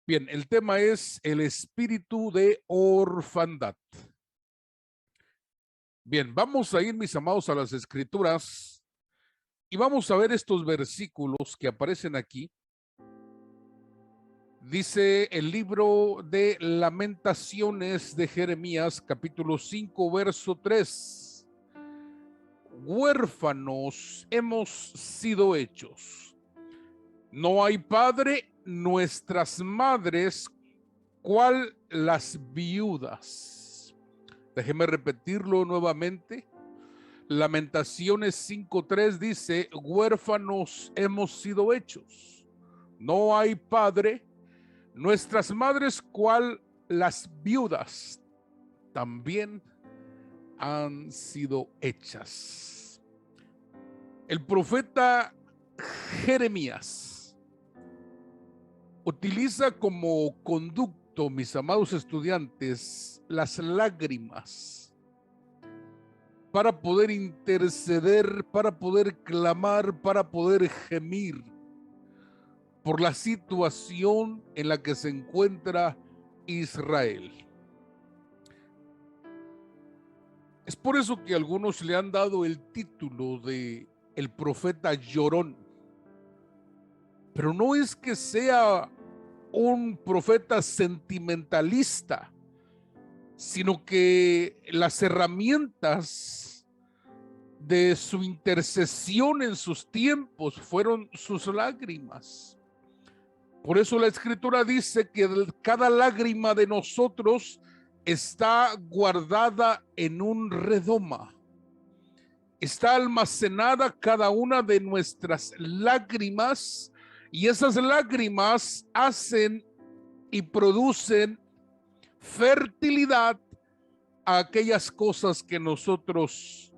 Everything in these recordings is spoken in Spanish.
Bien, el tema es el espíritu de orfandad. Bien, vamos a ir, mis amados, a las Escrituras y vamos a ver estos versículos que aparecen aquí. Dice el libro de Lamentaciones de Jeremías, capítulo 5, verso 3. Huérfanos hemos sido hechos. No hay padre, nuestras madres, cual las viudas. Déjeme repetirlo nuevamente. Lamentaciones 5:3 dice: huérfanos hemos sido hechos. No hay padre, nuestras madres, cual las viudas, también han sido hechas. El profeta Jeremías utiliza como conducto, mis amados estudiantes, las lágrimas para poder interceder, para poder clamar, para poder gemir por la situación en la que se encuentra Israel. Es por eso que algunos le han dado el título de el profeta llorón. Pero no es que sea un profeta sentimentalista, sino que las herramientas de su intercesión en sus tiempos fueron sus lágrimas. Por eso la Escritura dice que cada lágrima de nosotros está guardada en un redoma. Está almacenada cada una de nuestras lágrimas, y esas lágrimas hacen y producen fertilidad a aquellas cosas que nosotros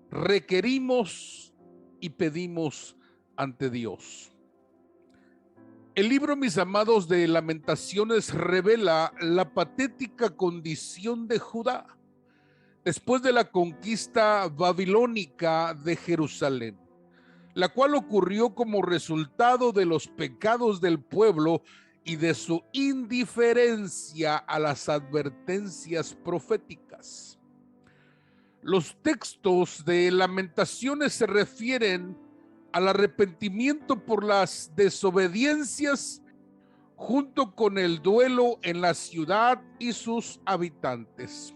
requerimos y pedimos ante Dios. El libro, mis amados, de Lamentaciones revela la patética condición de Judá después de la conquista babilónica de Jerusalén, la cual ocurrió como resultado de los pecados del pueblo y de su indiferencia a las advertencias proféticas. Los textos de Lamentaciones se refieren al arrepentimiento por las desobediencias junto con el duelo en la ciudad y sus habitantes.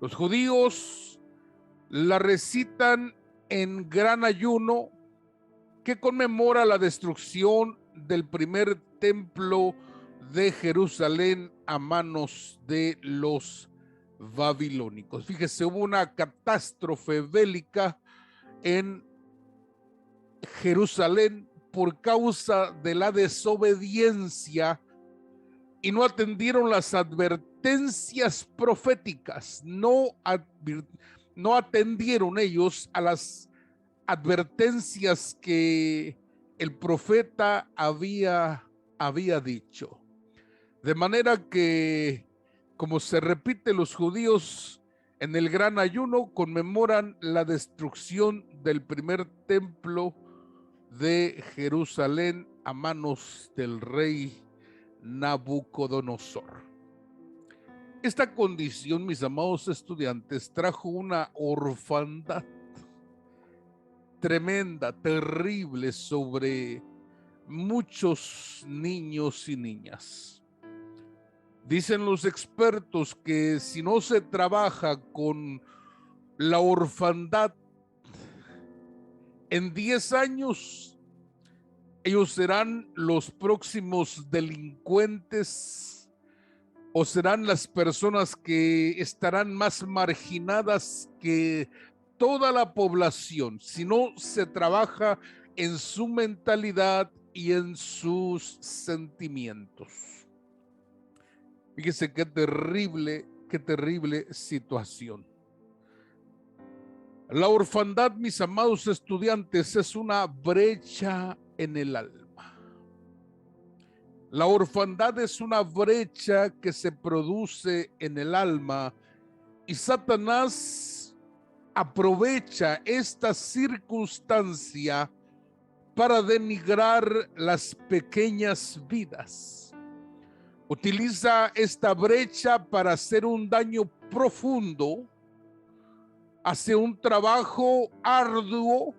Los judíos la recitan en gran ayuno que conmemora la destrucción del primer templo de Jerusalén a manos de los babilónicos. Fíjese, hubo una catástrofe bélica en Jerusalén por causa de la desobediencia y no atendieron las advertencias proféticas, no atendieron ellos a las advertencias que el profeta había dicho. De manera que, como se repite, los judíos en el gran ayuno conmemoran la destrucción del primer templo de Jerusalén a manos del rey Nabucodonosor. Esta condición, mis amados estudiantes, trajo una orfandad tremenda, terrible sobre muchos niños y niñas. Dicen los expertos que si no se trabaja con la orfandad, en 10 años ellos serán los próximos delincuentes o serán las personas que estarán más marginadas que toda la población, si no se trabaja en su mentalidad y en sus sentimientos. Fíjese qué terrible situación. La orfandad, mis amados estudiantes, es una brecha en el alma. La orfandad es una brecha que se produce en el alma y Satanás aprovecha esta circunstancia para denigrar las pequeñas vidas. Utiliza esta brecha para hacer un daño profundo, hace un trabajo arduo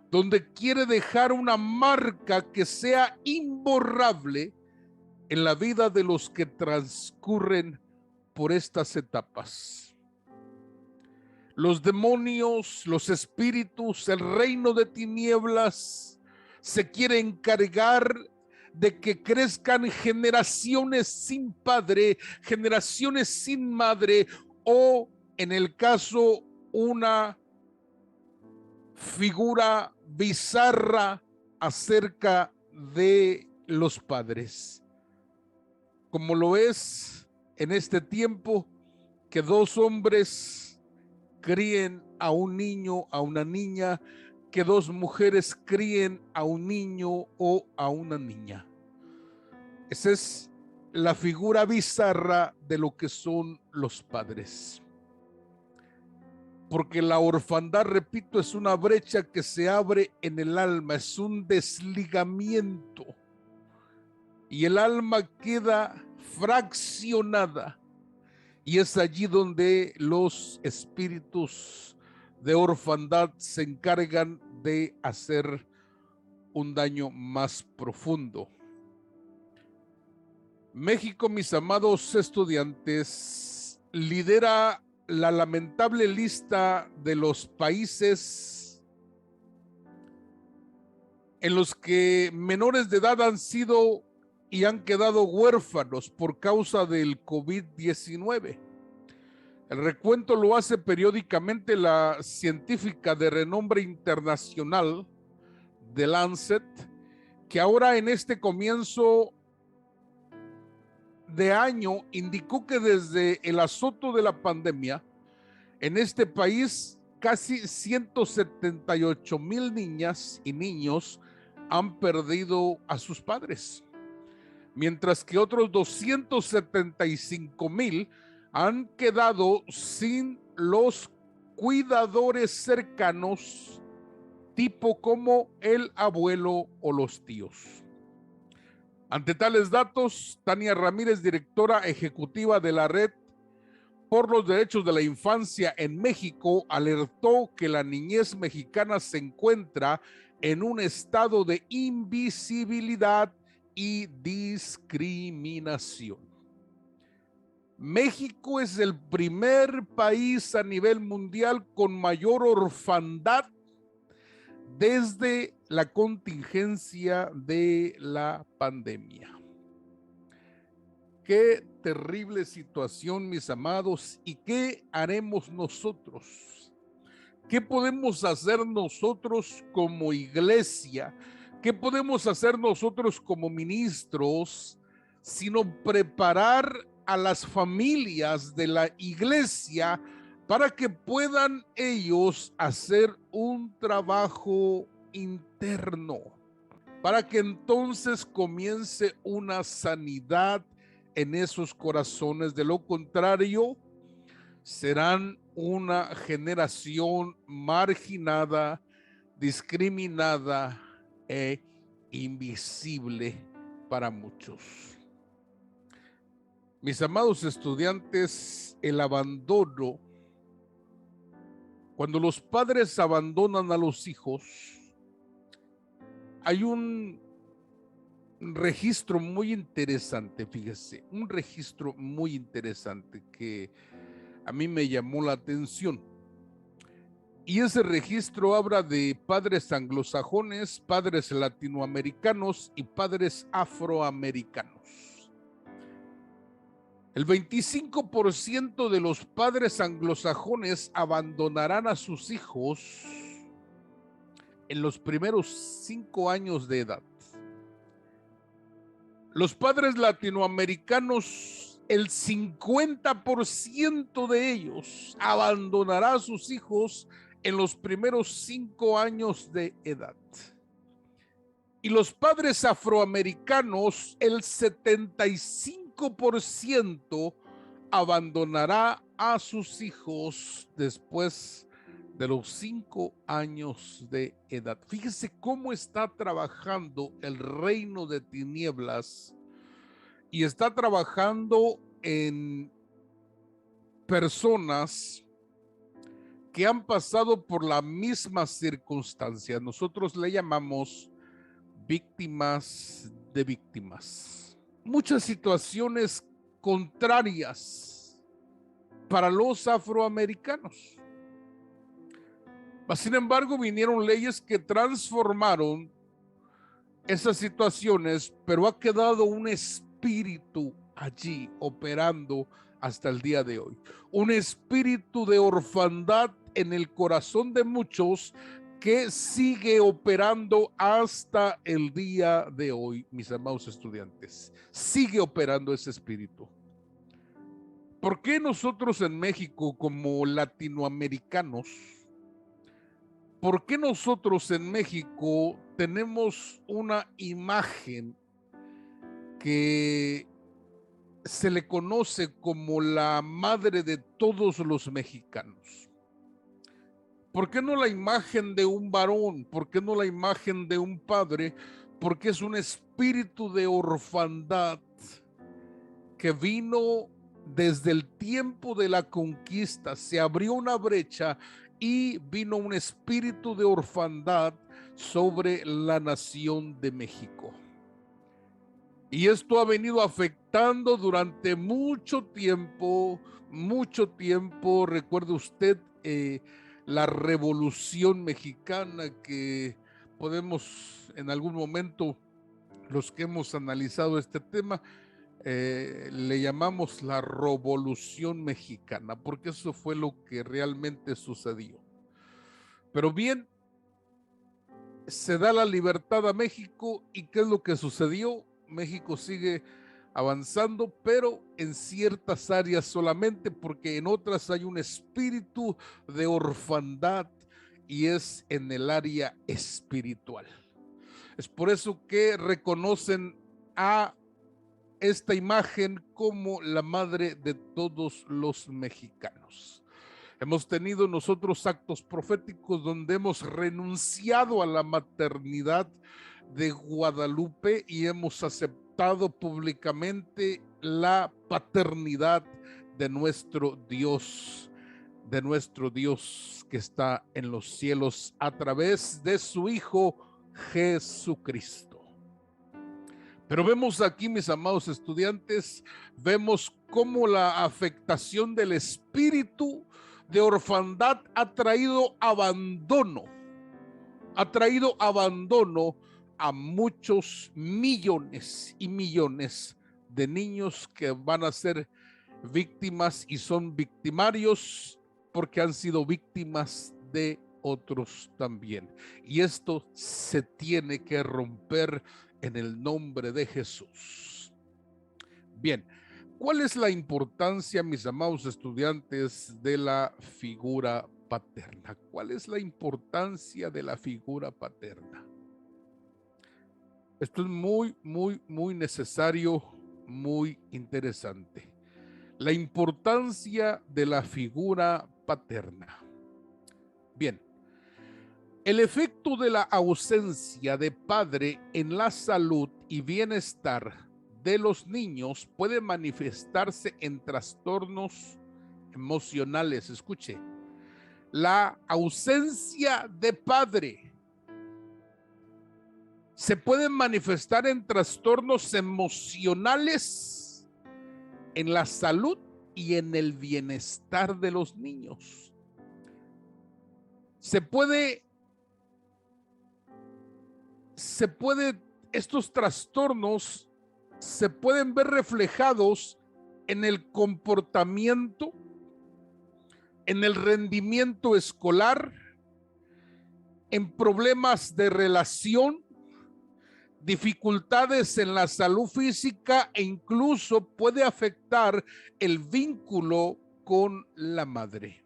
donde quiere dejar una marca que sea imborrable en la vida de los que transcurren por estas etapas. Los demonios, los espíritus, el reino de tinieblas se quiere encargar de que crezcan generaciones sin padre, generaciones sin madre, o en el caso una figura bizarra acerca de los padres, como lo es en este tiempo que dos hombres críen a un niño, a una niña, que dos mujeres críen a un niño o a una niña. Esa es la figura bizarra de lo que son los padres. Porque la orfandad, repito, es una brecha que se abre en el alma, es un desligamiento. Y el alma queda fraccionada. Y es allí donde los espíritus de orfandad se encargan de hacer un daño más profundo. México, mis amados estudiantes, lidera la lamentable lista de los países en los que menores de edad han sido y han quedado huérfanos por causa del COVID-19. El recuento lo hace periódicamente la científica de renombre internacional The Lancet, que ahora en este comienzo de año indicó que desde el azoto de la pandemia en este país casi 178,000 niñas y niños han perdido a sus padres, mientras que otros 275,000 han quedado sin los cuidadores cercanos, tipo como el abuelo o los tíos. Ante tales datos, Tania Ramírez, directora ejecutiva de la Red por los Derechos de la Infancia en México, alertó que la niñez mexicana se encuentra en un estado de invisibilidad y discriminación. México es el primer país a nivel mundial con mayor orfandad desde la contingencia de la pandemia. Qué terrible situación, mis amados, y qué haremos nosotros. ¿Qué podemos hacer nosotros como iglesia? ¿Qué podemos hacer nosotros como ministros, sino preparar a las familias de la iglesia para que puedan ellos hacer un trabajo interno, para que entonces comience una sanidad en esos corazones? De lo contrario, serán una generación marginada, discriminada e invisible para muchos. Mis amados estudiantes, el abandono, cuando los padres abandonan a los hijos, hay un registro muy interesante, fíjese, un registro muy interesante que a mí me llamó la atención. Y ese registro habla de padres anglosajones, padres latinoamericanos y padres afroamericanos. El 25% de los padres anglosajones abandonarán a sus hijos en los primeros 5 años de edad. Los padres latinoamericanos, el 50% de ellos abandonará a sus hijos en los primeros 5 años de edad. Y los padres afroamericanos, el 75% abandonará a sus hijos después de los 5 años de edad. Fíjese cómo está trabajando el reino de tinieblas y está trabajando en personas que han pasado por la misma circunstancia. Nosotros le llamamos víctimas de víctimas. Muchas situaciones contrarias para los afroamericanos. Sin embargo, vinieron leyes que transformaron esas situaciones, pero ha quedado un espíritu allí operando hasta el día de hoy. Un espíritu de orfandad en el corazón de muchos que sigue operando hasta el día de hoy, mis amados estudiantes. Sigue operando ese espíritu. ¿Por qué nosotros en México, como latinoamericanos, por qué nosotros en México tenemos una imagen que se le conoce como la madre de todos los mexicanos? ¿Por qué no la imagen de un varón? ¿Por qué no la imagen de un padre? Porque es un espíritu de orfandad que vino desde el tiempo de la conquista. Se abrió una brecha y vino un espíritu de orfandad sobre la nación de México. Y esto ha venido afectando durante mucho tiempo. Recuerde usted la Revolución Mexicana, que podemos en algún momento, los que hemos analizado este tema, le llamamos la Revolución Mexicana, porque eso fue lo que realmente sucedió. Pero bien, se da la libertad a México, y ¿qué es lo que sucedió? México sigue avanzando, pero en ciertas áreas solamente, porque en otras hay un espíritu de orfandad, y es en el área espiritual. Es por eso que reconocen a esta imagen como la madre de todos los mexicanos. Hemos tenido nosotros actos proféticos donde hemos renunciado a la maternidad de Guadalupe y hemos aceptado públicamente la paternidad de nuestro Dios que está en los cielos a través de su Hijo Jesucristo. Pero vemos aquí, mis amados estudiantes, vemos cómo la afectación del espíritu de orfandad ha traído abandono a muchos millones y millones de niños que van a ser víctimas y son victimarios porque han sido víctimas de otros también. Y esto se tiene que romper en el nombre de Jesús. Bien, ¿cuál es la importancia, mis amados estudiantes, de la figura paterna? ¿Cuál es la importancia de la figura paterna? Esto es muy necesario, muy interesante. La importancia de la figura paterna. Bien, el efecto de la ausencia de padre en la salud y bienestar de los niños puede manifestarse en trastornos emocionales. Escuche, la ausencia de padre se puede manifestar en trastornos emocionales, en la salud y en el bienestar de los niños. Estos trastornos se pueden ver reflejados en el comportamiento, en el rendimiento escolar, en problemas de relación, dificultades en la salud física, e incluso puede afectar el vínculo con la madre.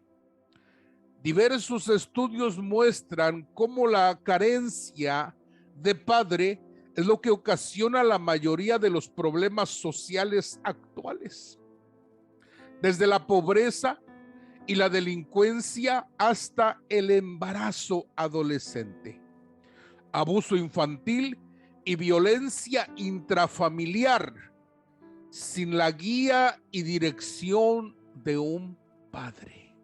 Diversos estudios muestran cómo la carencia de padre es lo que ocasiona la mayoría de los problemas sociales actuales, desde la pobreza y la delincuencia hasta el embarazo adolescente, abuso infantil y violencia intrafamiliar. sin la guía y dirección de un padre.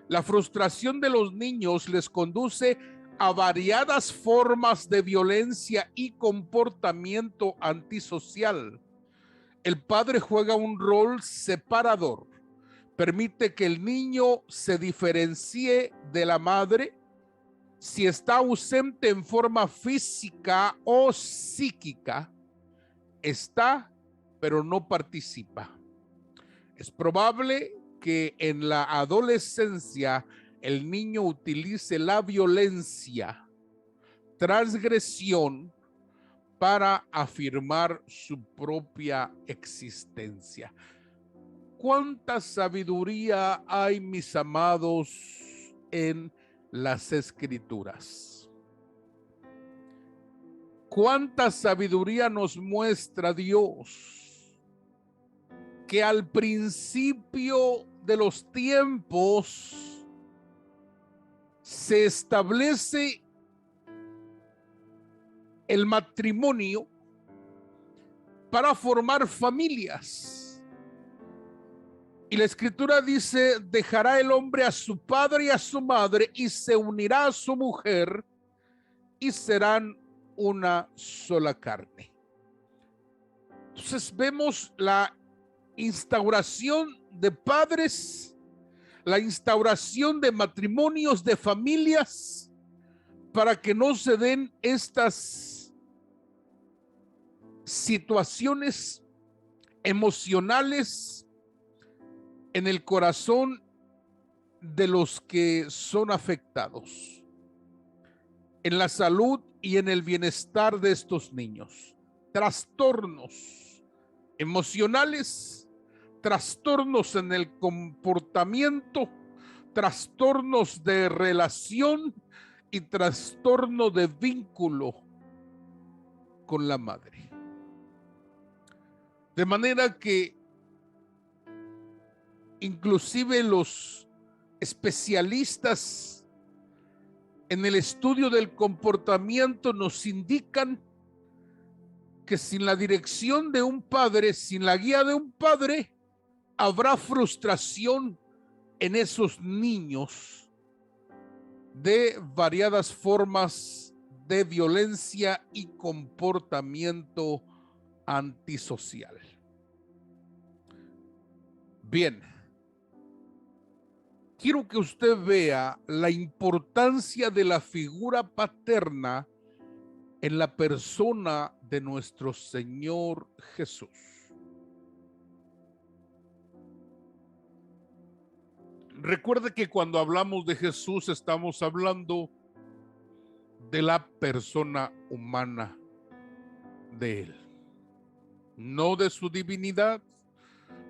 La frustración de los niños les conduce a variadas formas de violencia y comportamiento antisocial. El padre juega un rol separador, permite que el niño se diferencie de la madre. Si está ausente en forma física o psíquica, está, pero no participa. Es probable que en la adolescencia el niño utilice la violencia, transgresión, para afirmar su propia existencia. ¿Cuánta sabiduría hay, mis amados, en las Escrituras? ¿Cuánta sabiduría nos muestra Dios? Que al principio de los tiempos se establece el matrimonio para formar familias. Y la Escritura dice: dejará el hombre a su padre y a su madre y se unirá a su mujer y serán una sola carne. Entonces vemos la instauración de padres, la instauración de matrimonios, de familias, para que no se den estas situaciones emocionales en el corazón de los que son afectados, en la salud y en el bienestar de estos niños. Trastornos emocionales, trastornos en el comportamiento, trastornos de relación y trastorno de vínculo con la madre. De manera que inclusive los especialistas en el estudio del comportamiento nos indican que sin la dirección de un padre, sin la guía de un padre, habrá frustración en esos niños de variadas formas de violencia y comportamiento antisocial. Bien, quiero que usted vea la importancia de la figura paterna en la persona de nuestro Señor Jesús. Recuerde que cuando hablamos de Jesús estamos hablando de la persona humana de Él, no de su divinidad.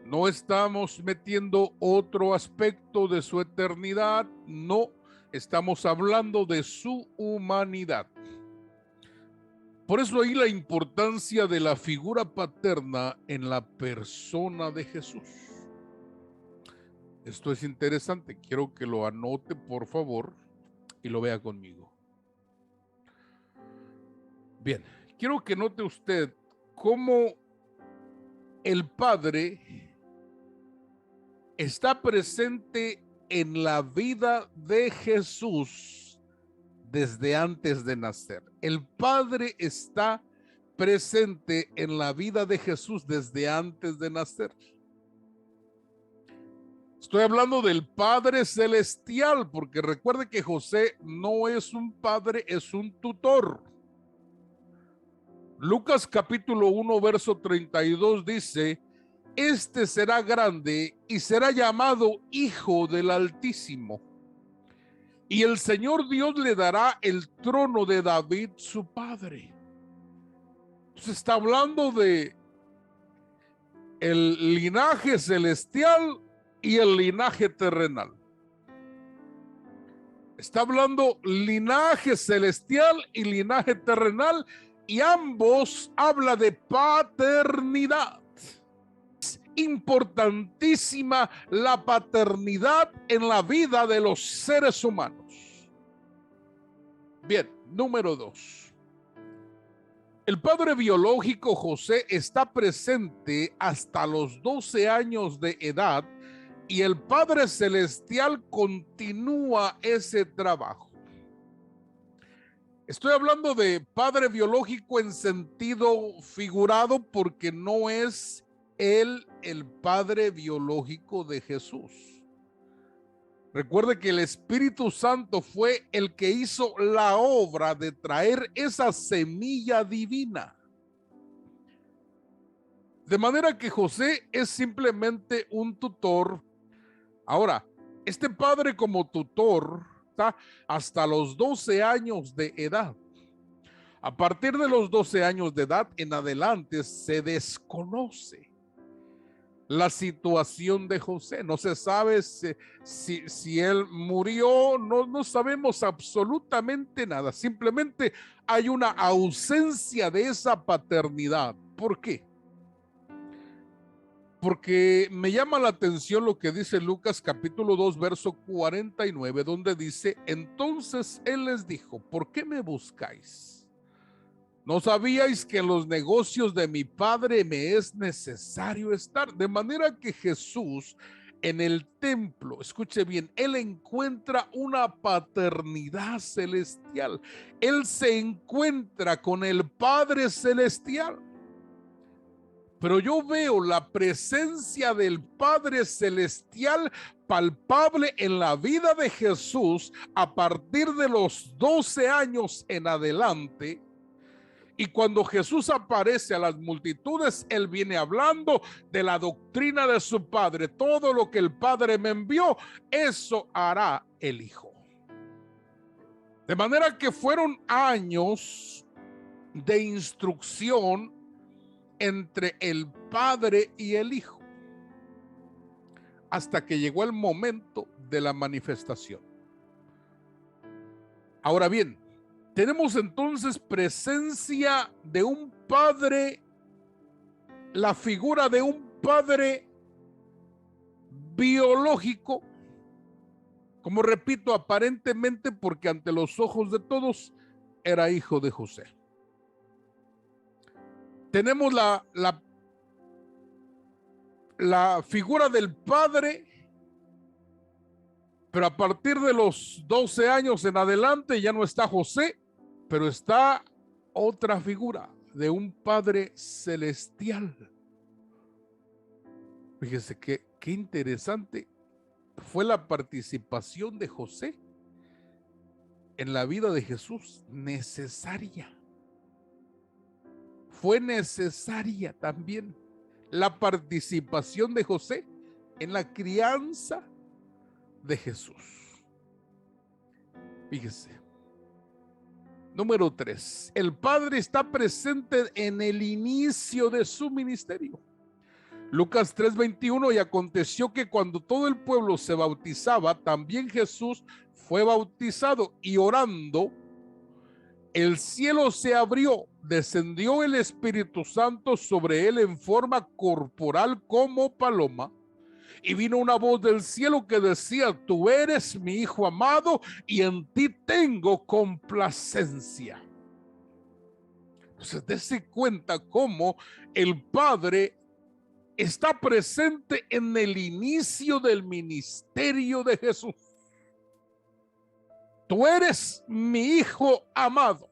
No estamos metiendo otro aspecto de su eternidad, no, estamos hablando de su humanidad. Por eso ahí la importancia de la figura paterna en la persona de Jesús. Esto es interesante, quiero que lo anote por favor y lo vea conmigo. Bien, quiero que note usted cómo el Padre está presente en la vida de Jesús desde antes de nacer. El Padre está presente en la vida de Jesús desde antes de nacer. Estoy hablando del Padre Celestial, porque recuerde que José no es un padre, es un tutor. Lucas capítulo 1, verso 32 dice: este será grande y será llamado Hijo del Altísimo. Y el Señor Dios le dará el trono de David, su padre. Se está hablando de el linaje celestial y el linaje terrenal. Está hablando linaje celestial y linaje terrenal, y ambos habla de paternidad. Importantísima la paternidad en la vida de los seres humanos. Bien, número 2. El padre biológico José está presente hasta los 12 años de edad y el Padre Celestial continúa ese trabajo. Estoy hablando de padre biológico en sentido figurado porque no es él el padre biológico de Jesús. Recuerde que el Espíritu Santo fue el que hizo la obra de traer esa semilla divina. De manera que José es simplemente un tutor. Ahora, este padre como tutor está hasta los 12 años de edad. A partir de los 12 años de edad en adelante se desconoce la situación de José. No se sabe si él murió, no sabemos absolutamente nada. Simplemente hay una ausencia de esa paternidad. ¿Por qué? Porque me llama la atención lo que dice Lucas capítulo 2, verso 49, donde dice: entonces él les dijo, ¿por qué me buscáis? ¿No sabíais que en los negocios de mi padre me es necesario estar? De manera que Jesús en el templo, escuche bien, él encuentra una paternidad celestial. Él se encuentra con el Padre Celestial. Pero yo veo la presencia del Padre Celestial palpable en la vida de Jesús a partir de los 12 años en adelante. Y cuando Jesús aparece a las multitudes, él viene hablando de la doctrina de su Padre. Todo lo que el Padre me envió, eso hará el Hijo. De manera que fueron años de instrucción entre el Padre y el Hijo, hasta que llegó el momento de la manifestación. Ahora bien, tenemos entonces presencia de un padre, la figura de un padre biológico, como repito, aparentemente porque ante los ojos de todos era hijo de José. Tenemos la figura del padre, pero a partir de los 12 años en adelante ya no está José, pero está otra figura de un Padre celestial. Fíjese qué interesante fue la participación de José en la vida de Jesús, necesaria. Fue necesaria también la participación de José en la crianza de Jesús. Fíjese. Número 3, el Padre está presente en el inicio de su ministerio. Lucas 3:21, y aconteció que cuando todo el pueblo se bautizaba, también Jesús fue bautizado, y orando, el cielo se abrió, descendió el Espíritu Santo sobre él en forma corporal como paloma, y vino una voz del cielo que decía: tú eres mi Hijo amado, y en ti tengo complacencia. Entonces, dése cuenta cómo el Padre está presente en el inicio del ministerio de Jesús. Tú eres mi Hijo amado.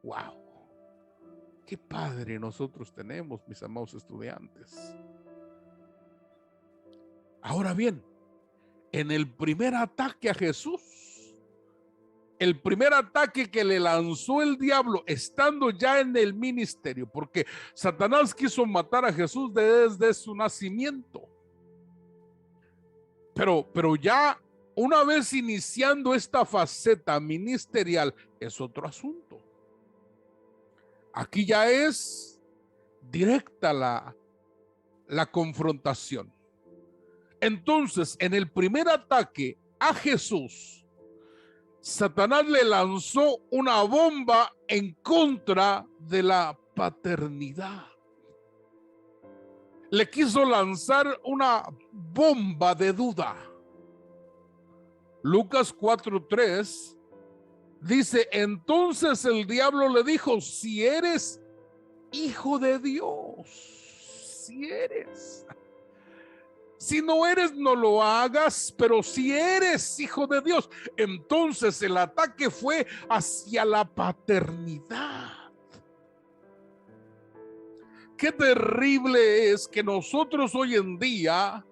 ¡Wow! ¡Qué Padre nosotros tenemos, mis amados estudiantes! Ahora bien, en el primer ataque a Jesús, el primer ataque que le lanzó el diablo estando ya en el ministerio, porque Satanás quiso matar a Jesús desde su nacimiento, pero ya una vez iniciando esta faceta ministerial es otro asunto. Aquí ya es directa la confrontación. Entonces, en el primer ataque a Jesús, Satanás le lanzó una bomba en contra de la paternidad. Le quiso lanzar una bomba de duda. Lucas 4:3 Dice, entonces el diablo le dijo, si eres hijo de Dios, si eres. Si no eres, no lo hagas, pero si eres hijo de Dios, entonces el ataque fue hacia la paternidad. Qué terrible es que nosotros hoy en día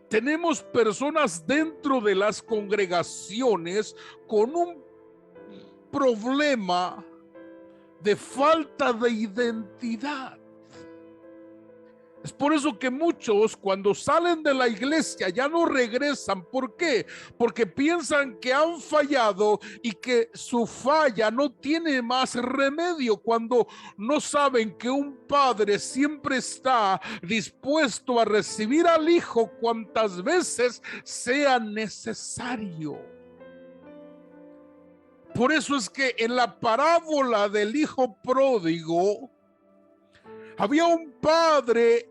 tenemos personas dentro de las congregaciones con un problema de falta de identidad. Es por eso que muchos cuando salen de la iglesia ya no regresan. ¿Por qué? Porque piensan que han fallado y que su falla no tiene más remedio, cuando no saben que un padre siempre está dispuesto a recibir al hijo cuantas veces sea necesario. Por eso es que en la parábola del hijo pródigo había un padre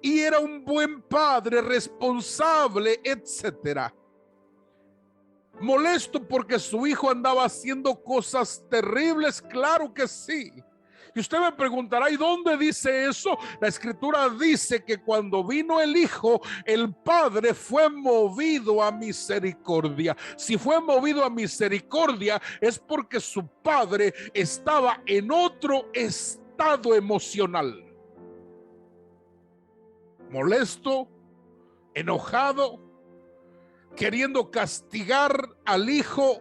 y era un buen padre, responsable, etcétera. Molesto porque su hijo andaba haciendo cosas terribles, claro que sí. Y usted me preguntará, ¿y dónde dice eso? La escritura dice que cuando vino el hijo, el padre fue movido a misericordia. Si fue movido a misericordia, es porque su padre estaba en otro estado emocional. Molesto, enojado, queriendo castigar al hijo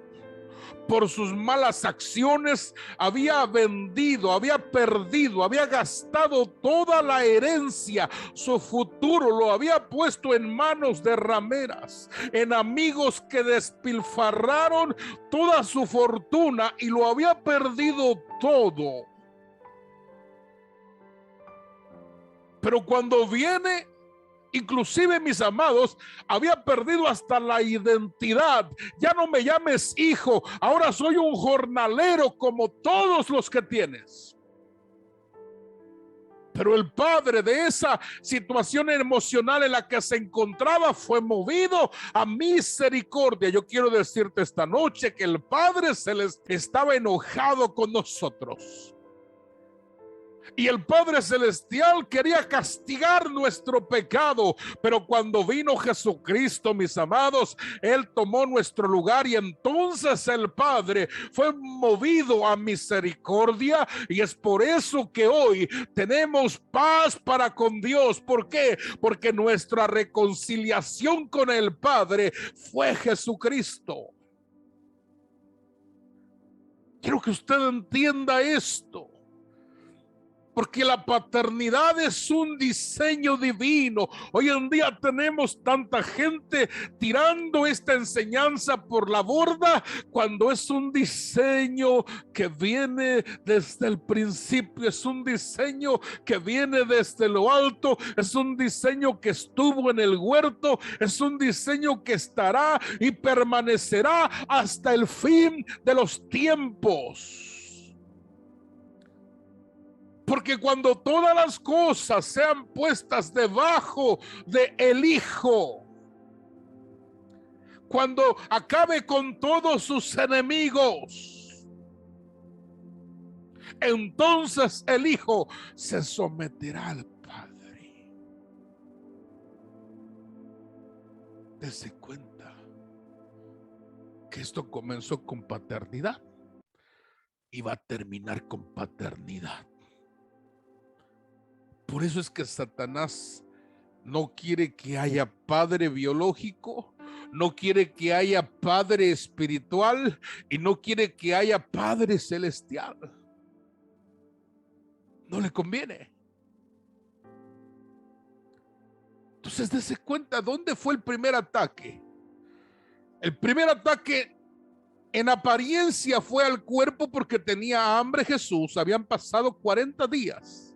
por sus malas acciones. Había vendido, había perdido, había gastado toda la herencia. Su futuro lo había puesto en manos de rameras, en amigos que despilfarraron toda su fortuna y lo había perdido todo. Pero cuando viene, inclusive, mis amados, había perdido hasta la identidad. Ya no me llames hijo, ahora soy un jornalero como todos los que tienes. Pero el padre, de esa situación emocional en la que se encontraba, fue movido a misericordia. Yo quiero decirte esta noche que el Padre Celestial estaba enojado con nosotros. Y el Padre Celestial quería castigar nuestro pecado, pero cuando vino Jesucristo, mis amados, Él tomó nuestro lugar y entonces el Padre fue movido a misericordia, y es por eso que hoy tenemos paz para con Dios. ¿Por qué? Porque nuestra reconciliación con el Padre fue Jesucristo. Quiero que usted entienda esto, porque la paternidad es un diseño divino. Hoy en día tenemos tanta gente tirando esta enseñanza por la borda, cuando es un diseño que viene desde el principio, es un diseño que viene desde lo alto, es un diseño que estuvo en el huerto, es un diseño que estará y permanecerá hasta el fin de los tiempos. Porque cuando todas las cosas sean puestas debajo de el Hijo, cuando acabe con todos sus enemigos, entonces el Hijo se someterá al Padre. Dese cuenta que esto comenzó con paternidad y va a terminar con paternidad. Por eso es que Satanás no quiere que haya padre biológico, no quiere que haya padre espiritual y no quiere que haya padre celestial. No le conviene. Entonces, dése cuenta, ¿dónde fue el primer ataque? El primer ataque en apariencia fue al cuerpo, porque tenía hambre Jesús. Habían pasado 40 días.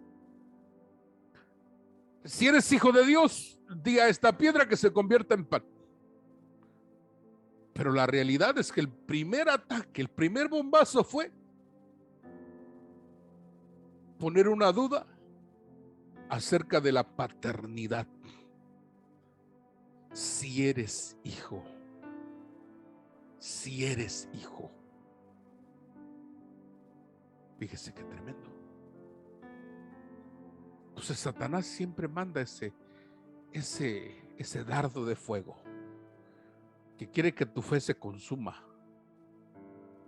Si eres hijo de Dios, di a esta piedra que se convierta en pan. Pero la realidad es que el primer ataque, el primer bombazo fue poner una duda acerca de la paternidad. Si eres hijo, si eres hijo. Fíjese qué tremendo. Entonces Satanás siempre manda ese dardo de fuego que quiere que tu fe se consuma,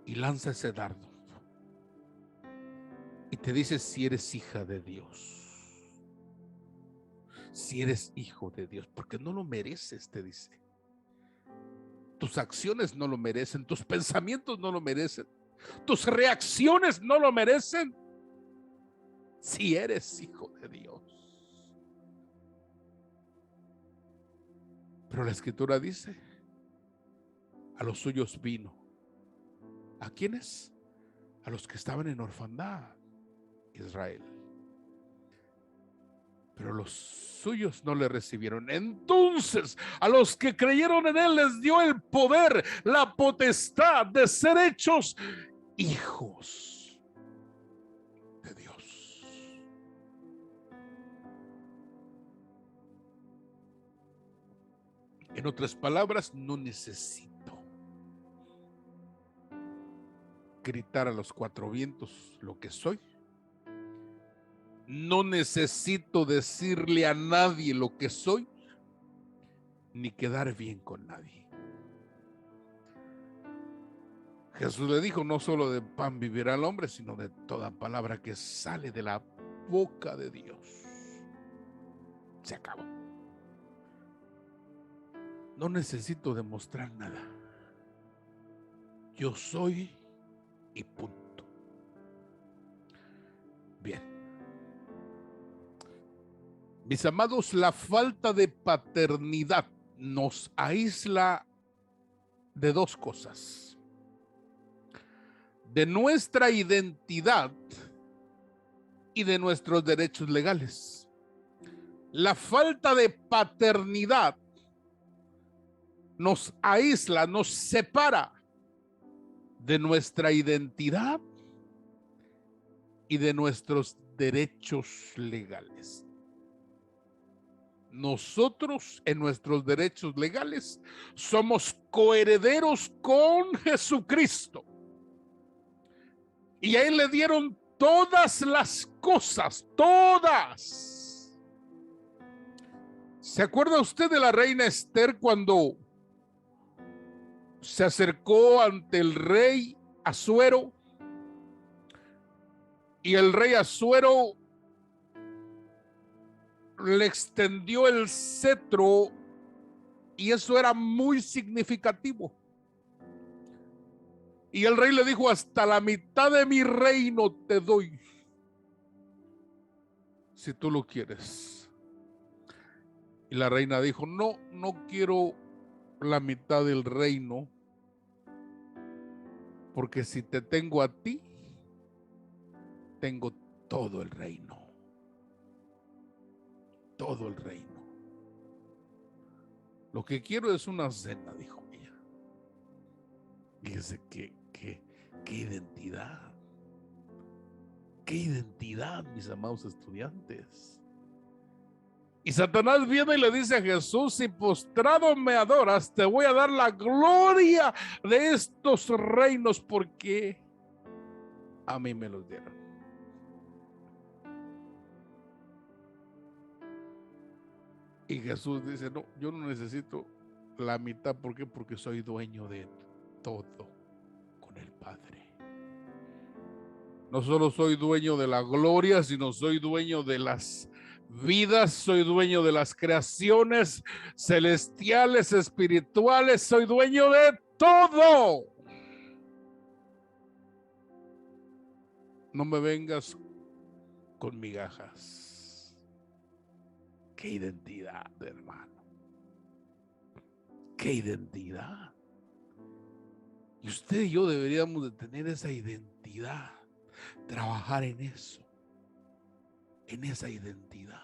y lanza ese dardo y te dice si eres hija de Dios, si eres hijo de Dios, porque no lo mereces, te dice. Tus acciones no lo merecen, tus pensamientos no lo merecen, tus reacciones no lo merecen. Si eres hijo de Dios. Pero la escritura dice, a los suyos vino. ¿A quiénes? A los que estaban en orfandad, Israel. Pero los suyos no le recibieron. Entonces, a los que creyeron en él les dio el poder, la potestad de ser hechos hijos de Dios. En otras palabras, no necesito gritar a los cuatro vientos lo que soy. No necesito decirle a nadie lo que soy, ni quedar bien con nadie. Jesús le dijo, no solo de pan vivirá el hombre, sino de toda palabra que sale de la boca de Dios. Se acabó. No necesito demostrar nada. Yo soy y punto. Bien. Mis amados, la falta de paternidad nos aísla de dos cosas: de nuestra identidad y de nuestros derechos legales. La falta de paternidad nos aísla, nos separa de nuestra identidad y de nuestros derechos legales. Nosotros, en nuestros derechos legales, somos coherederos con Jesucristo. Y a él le dieron todas las cosas, todas. ¿Se acuerda usted de la reina Esther cuando se acercó ante el rey Asuero? Y el rey Asuero le extendió el cetro, y eso era muy significativo. Y el rey le dijo, hasta la mitad de mi reino te doy, si tú lo quieres. Y la reina dijo, no, no quiero la mitad del reino, porque si te tengo a ti, tengo todo el reino. Todo el reino. Lo que quiero es una cena, dijo ella. Fíjese qué identidad. Qué identidad, mis amados estudiantes. Y Satanás viene y le dice a Jesús, si postrado me adoras, te voy a dar la gloria de estos reinos, porque a mí me los dieron. Y Jesús dice, no, yo no necesito la mitad. ¿Por qué? Porque soy dueño de todo con el Padre. No solo soy dueño de la gloria, sino soy dueño de las vidas, soy dueño de las creaciones celestiales, espirituales, soy dueño de todo. No me vengas con migajas. Qué identidad, hermano. Qué identidad. Y usted y yo deberíamos de tener esa identidad, trabajar en eso, en esa identidad.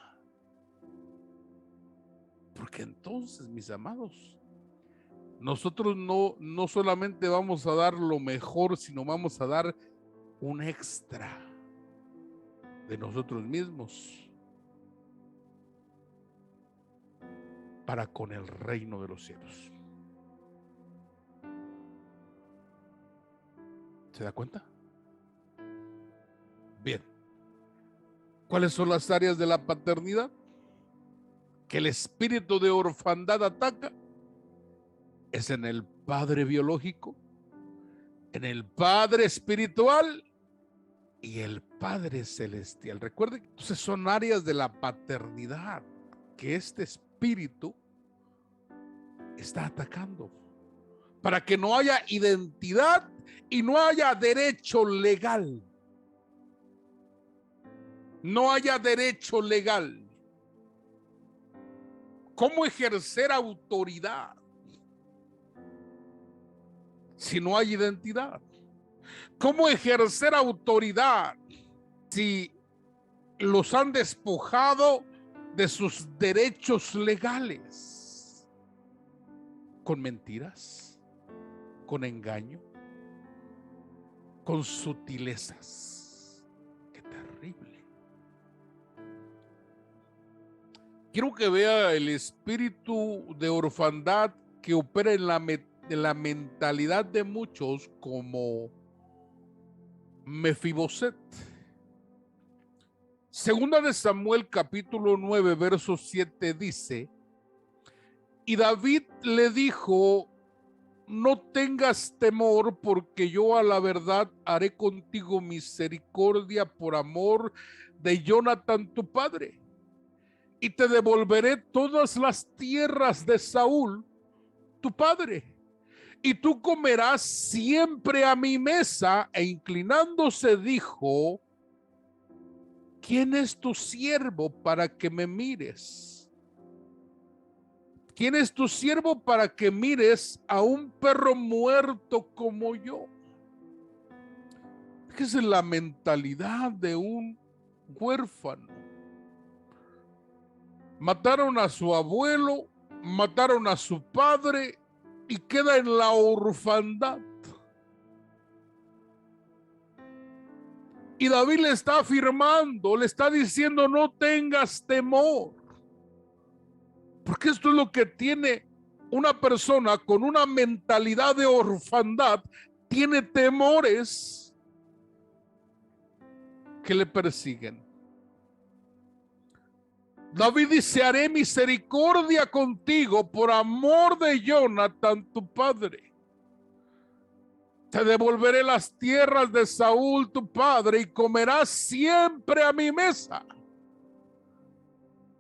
Porque entonces, mis amados, nosotros no solamente vamos a dar lo mejor, sino vamos a dar un extra de nosotros mismos para con el reino de los cielos. ¿Se da cuenta? ¿Cuáles son las áreas de la paternidad que el espíritu de orfandad ataca? Es en el padre biológico, en el padre espiritual y el padre celestial. Recuerden, entonces son áreas de la paternidad que este espíritu está atacando para que no haya identidad y no haya derecho legal. No haya derecho legal. ¿Cómo ejercer autoridad si no hay identidad? ¿Cómo ejercer autoridad si los han despojado de sus derechos legales? Con mentiras, con engaño, con sutilezas. Qué terrible. Quiero que vea el espíritu de orfandad que opera en la mentalidad de muchos como Mefiboset. Segunda de Samuel capítulo 9 verso 7 dice: y David le dijo: no tengas temor, porque yo a la verdad haré contigo misericordia por amor de Jonatán tu padre, y te devolveré todas las tierras de Saúl tu padre, y tú comerás siempre a mi mesa. E inclinándose dijo: ¿quién es tu siervo para que me mires? ¿Quién es tu siervo para que mires a un perro muerto como yo? Esa es la mentalidad de un huérfano. Mataron a su abuelo, mataron a su padre y queda en la orfandad. Y David le está afirmando, le está diciendo: no tengas temor. Porque esto es lo que tiene una persona con una mentalidad de orfandad. Tiene temores que le persiguen. David dice: haré misericordia contigo por amor de Jonatán tu padre. Te devolveré las tierras de Saúl tu padre y comerás siempre a mi mesa.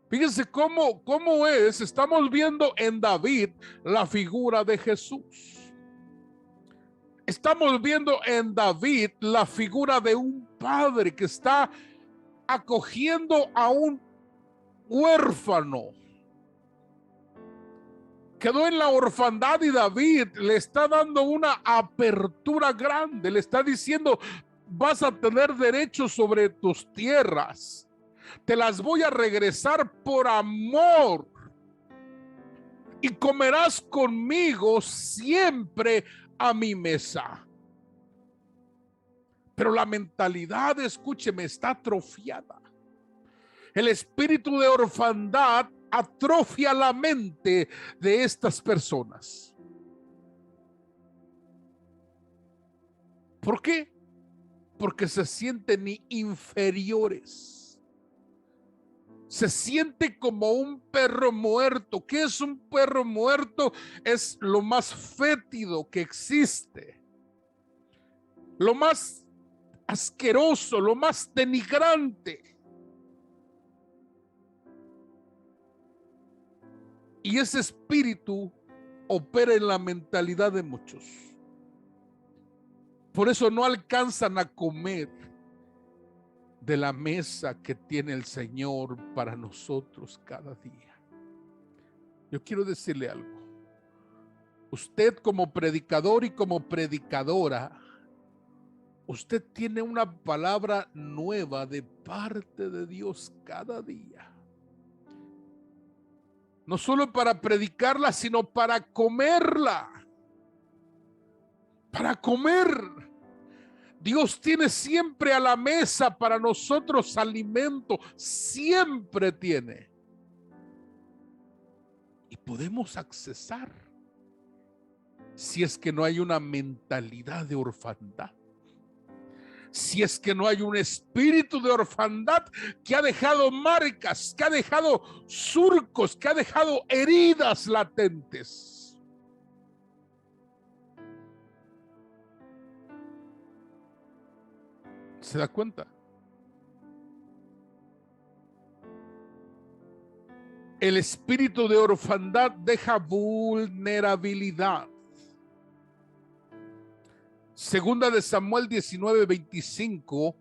Fíjense cómo es. Estamos viendo en David la figura de Jesús. Estamos viendo en David la figura de un padre que está acogiendo a un huérfano. Quedó en la orfandad y David le está dando una apertura grande. Le está diciendo: vas a tener derecho sobre tus tierras. Te las voy a regresar por amor. Y comerás conmigo siempre a mi mesa. Pero la mentalidad, escúcheme, está atrofiada. El espíritu de orfandad atrofia la mente de estas personas. ¿Por qué? Porque se sienten inferiores. Se siente como un perro muerto. ¿Qué es un perro muerto? Es lo más fétido que existe. Lo más asqueroso, lo más denigrante. Y ese espíritu opera en la mentalidad de muchos. Por eso no alcanzan a comer de la mesa que tiene el Señor para nosotros cada día. Yo quiero decirle algo. Usted como predicador y como predicadora, usted tiene una palabra nueva de parte de Dios cada día. No solo para predicarla, sino para comerla. Para comer. Dios tiene siempre a la mesa para nosotros alimento. Siempre tiene. Y podemos accesar si es que no hay una mentalidad de orfandad. si es que no hay un espíritu de orfandad que ha dejado marcas, que ha dejado surcos, que ha dejado heridas latentes. ¿Se da cuenta? El espíritu de orfandad deja vulnerabilidad. Segunda de Samuel 19:25.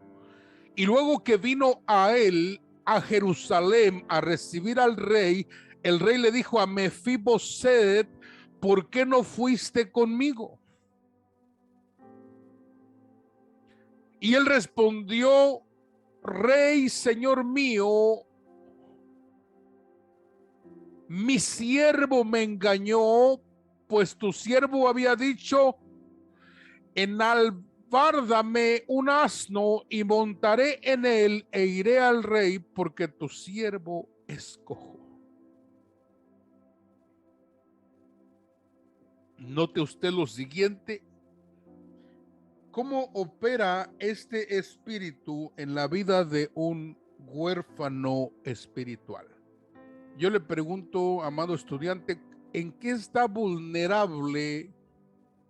Y luego que vino a él a Jerusalén a recibir al rey, el rey le dijo a Mefiboset: ¿por qué no fuiste conmigo? Y él respondió: rey, señor mío, mi siervo me engañó, pues tu siervo había dicho: enalbárdame un asno y montaré en él e iré al rey, porque tu siervo es cojo. Note usted lo siguiente: ¿cómo opera este espíritu en la vida de un huérfano espiritual? Yo le pregunto, amado estudiante, ¿en qué está vulnerable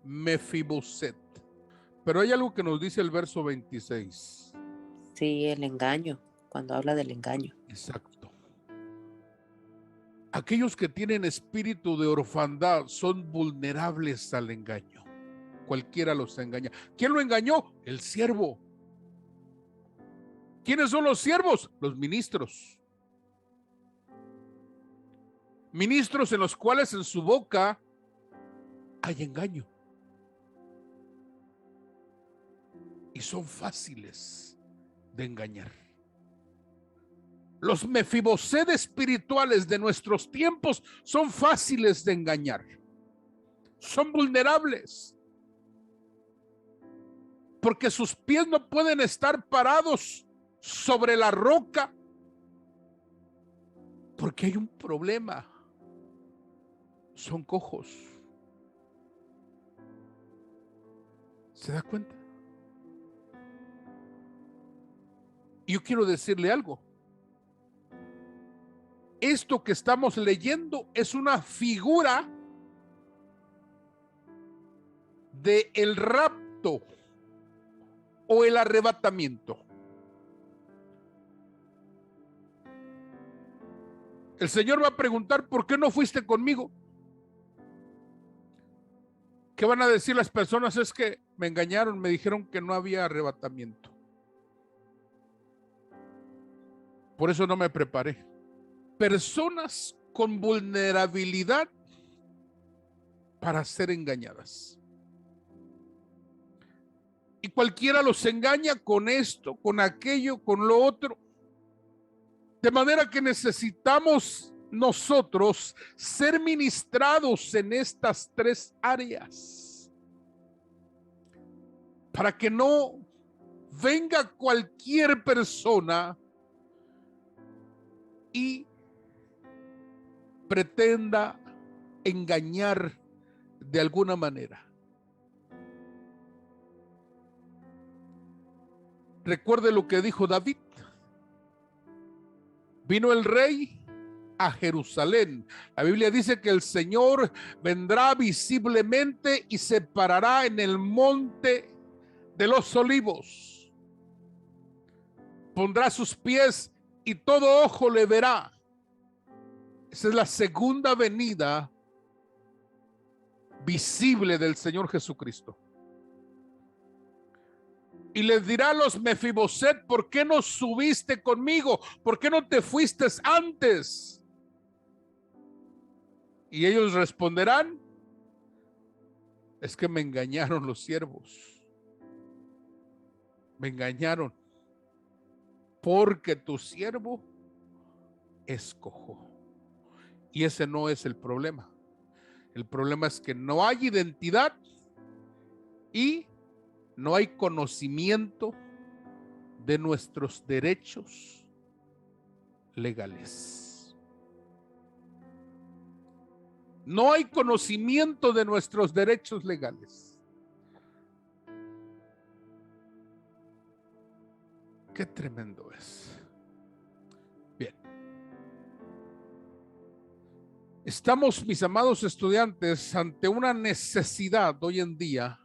Mefiboset? Pero hay algo que nos dice el verso 26. Sí, el engaño, cuando habla del engaño. Exacto. Aquellos que tienen espíritu de orfandad son vulnerables al engaño. Cualquiera los engaña. ¿Quién lo engañó? El siervo. ¿Quiénes son los siervos? Los ministros. Ministros en los cuales en su boca hay engaño. Y son fáciles de engañar. Los Mefiboset espirituales de nuestros tiempos son fáciles de engañar. Son vulnerables. Porque sus pies no pueden estar parados sobre la roca. Porque hay un problema. Son cojos. ¿Se da cuenta? Y yo quiero decirle algo. Esto que estamos leyendo es una figura de el rapto o el arrebatamiento. El Señor va a preguntar: ¿por qué no fuiste conmigo? ¿Qué van a decir las personas? Es que me engañaron, me dijeron que no había arrebatamiento. Por eso no me preparé. Personas con vulnerabilidad para ser engañadas. Y cualquiera los engaña con esto, con aquello, con lo otro. De manera que necesitamos nosotros ser ministrados en estas tres áreas, para que no venga cualquier persona y pretenda engañar de alguna manera. Recuerde lo que dijo David. Vino el rey a Jerusalén. La Biblia dice que el Señor vendrá visiblemente y se parará en el monte de los olivos. Pondrá sus pies y todo ojo le verá. Esa es la segunda venida visible del Señor Jesucristo. Y les dirá a los Mefiboset: ¿por qué no subiste conmigo? ¿Por qué no te fuiste antes? Y ellos responderán: es que me engañaron los siervos. Me engañaron. Porque tu siervo es cojo. Y ese no es el problema. El problema es que no hay identidad y no hay conocimiento de nuestros derechos legales. No hay conocimiento de nuestros derechos legales. Qué tremendo es. Bien. Estamos, mis amados estudiantes, ante una necesidad hoy en día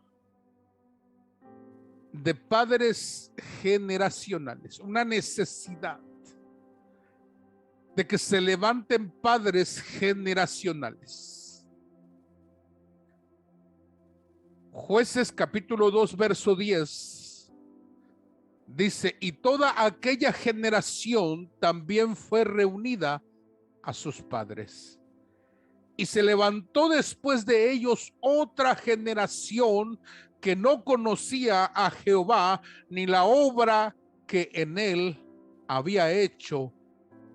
de padres generacionales, una necesidad de que se levanten padres generacionales. Jueces capítulo 2, verso 10, dice, y toda aquella generación también fue reunida a sus padres. Y se levantó después de ellos otra generación que no conocía a Jehová ni la obra que en él había hecho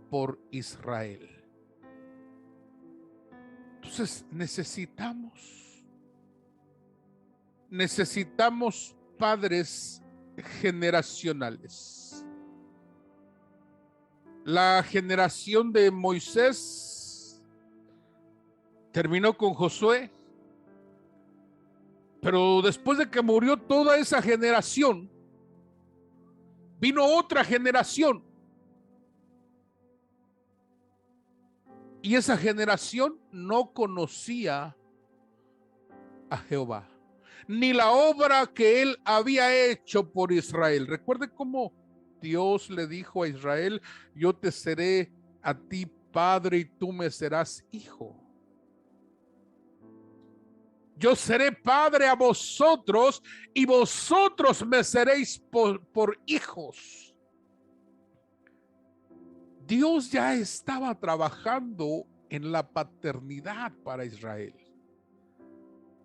por Israel. Entonces necesitamos padres generacionales. La generación de Moisés terminó con Josué, pero después de que murió toda esa generación, vino otra generación. Y esa generación no conocía a Jehová, ni la obra que él había hecho por Israel. Recuerde cómo Dios le dijo a Israel, yo te seré a ti padre y tú me serás hijo. Yo seré padre a vosotros y vosotros me seréis por hijos. Dios ya estaba trabajando en la paternidad para Israel.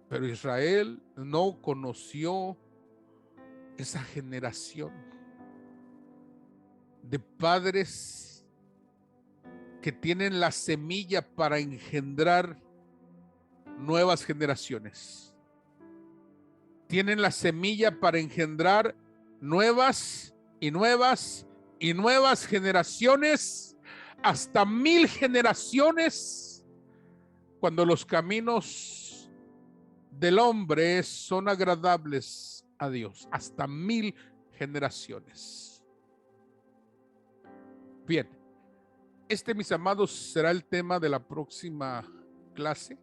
Pero Israel no conoció esa generación de padres que tienen la semilla para engendrar nuevas generaciones. Tienen la semilla para engendrar nuevas y nuevas y nuevas generaciones, hasta 1000 generaciones, cuando los caminos del hombre son agradables a Dios, hasta 1000 generaciones. Bien, mis amados, será el tema de la próxima clase,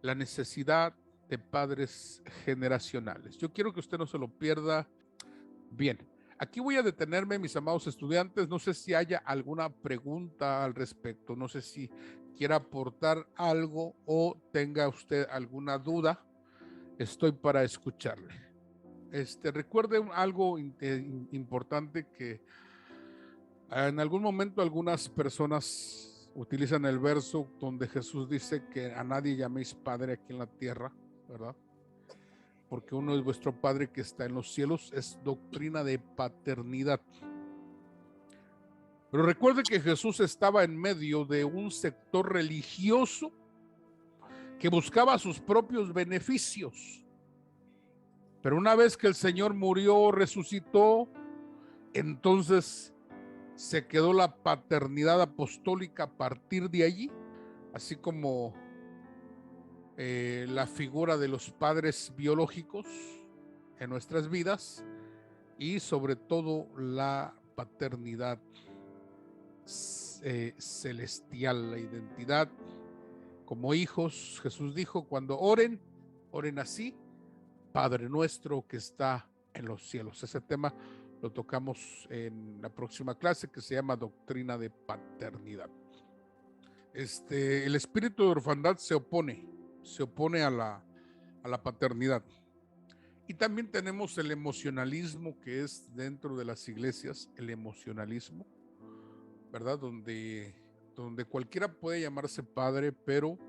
la necesidad de padres generacionales. Yo quiero que usted no se lo pierda. Bien, aquí voy a detenerme, mis amados estudiantes. No sé si haya alguna pregunta al respecto, no sé si quiera aportar algo o tenga usted alguna duda. Estoy para escucharle. Recuerde algo importante, que en algún momento algunas personas utilizan el verso donde Jesús dice que a nadie llaméis padre aquí en la tierra, ¿verdad? Porque uno es vuestro Padre que está en los cielos. Es doctrina de paternidad. Pero recuerde que Jesús estaba en medio de un sector religioso que buscaba sus propios beneficios. Pero una vez que el Señor murió, resucitó, entonces se quedó la paternidad apostólica a partir de allí, así como la figura de los padres biológicos en nuestras vidas, y sobre todo la paternidad celestial, la identidad como hijos. Jesús dijo, cuando oren, oren así: Padre nuestro que está en los cielos. Ese tema lo tocamos en la próxima clase, que se llama doctrina de paternidad. El espíritu de orfandad se opone a la paternidad. Y también tenemos el emocionalismo, que es dentro de las iglesias, el emocionalismo, ¿verdad? Donde cualquiera puede llamarse padre, pero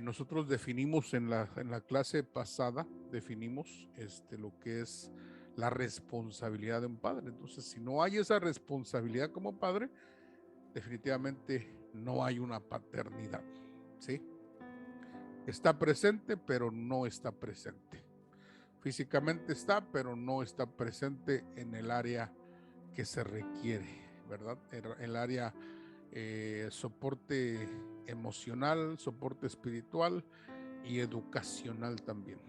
nosotros definimos en la clase pasada, definimos lo que es la responsabilidad de un padre. Entonces, si no hay esa responsabilidad como padre, definitivamente no hay una paternidad, ¿sí? Está presente, pero no está presente. Físicamente está, pero no está presente en el área que se requiere, ¿verdad? El área soporte emocional, soporte espiritual y educacional también.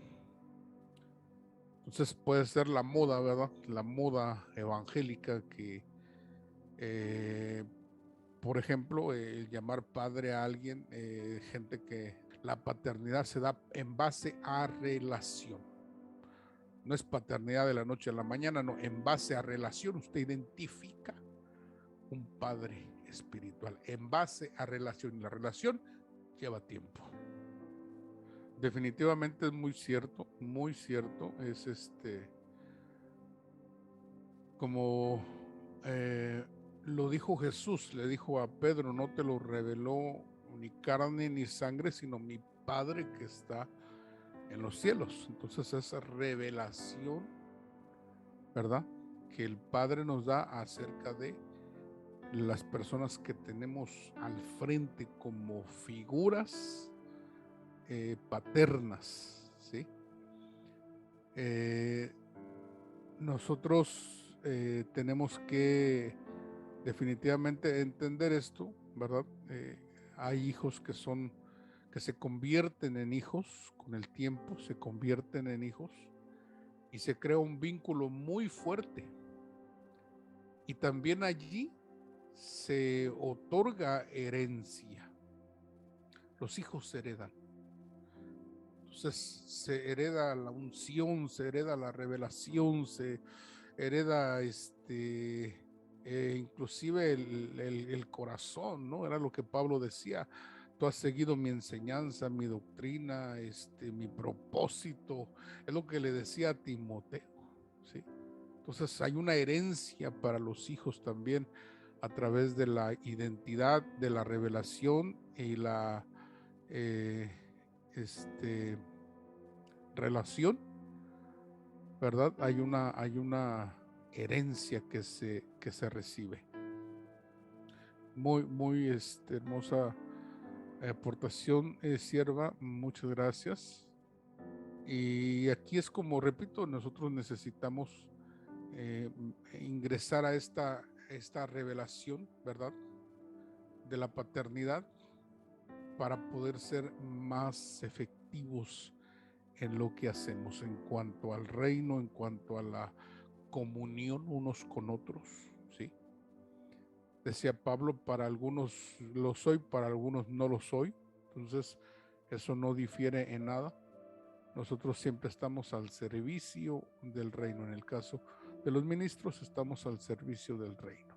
Entonces puede ser la moda, ¿verdad? La moda evangélica que, por ejemplo, el llamar padre a alguien, gente que la paternidad se da en base a relación. No es paternidad de la noche a la mañana, no, en base a relación usted identifica un padre espiritual, en base a relación, y la relación lleva tiempo. Definitivamente es muy cierto, es como lo dijo Jesús, le dijo a Pedro, no te lo reveló ni carne ni sangre, sino mi Padre que está en los cielos. Entonces esa revelación, ¿verdad?, que el Padre nos da acerca de las personas que tenemos al frente como figuras paternas, ¿sí? Nosotros tenemos que definitivamente entender esto, ¿verdad? Hay hijos que se convierten en hijos con el tiempo, se convierten en hijos y se crea un vínculo muy fuerte. Y también allí se otorga herencia. Los hijos se heredan. Entonces se hereda la unción, se hereda la revelación, se hereda inclusive el corazón, ¿no? Era lo que Pablo decía: tú has seguido mi enseñanza, mi doctrina, mi propósito. Es lo que le decía a Timoteo, ¿sí? Entonces hay una herencia para los hijos también a través de la identidad, de la revelación y la eh, relación, ¿verdad? Hay una herencia que se recibe. Muy hermosa aportación, sierva, muchas gracias. Y aquí es como, repito, nosotros necesitamos ingresar a esta revelación, ¿verdad?, de la paternidad para poder ser más efectivos en lo que hacemos en cuanto al reino, en cuanto a la comunión unos con otros, ¿sí? Decía Pablo, para algunos lo soy, para algunos no lo soy. Entonces, eso no difiere en nada. Nosotros siempre estamos al servicio del reino. En el caso de los ministros, estamos al servicio del reino.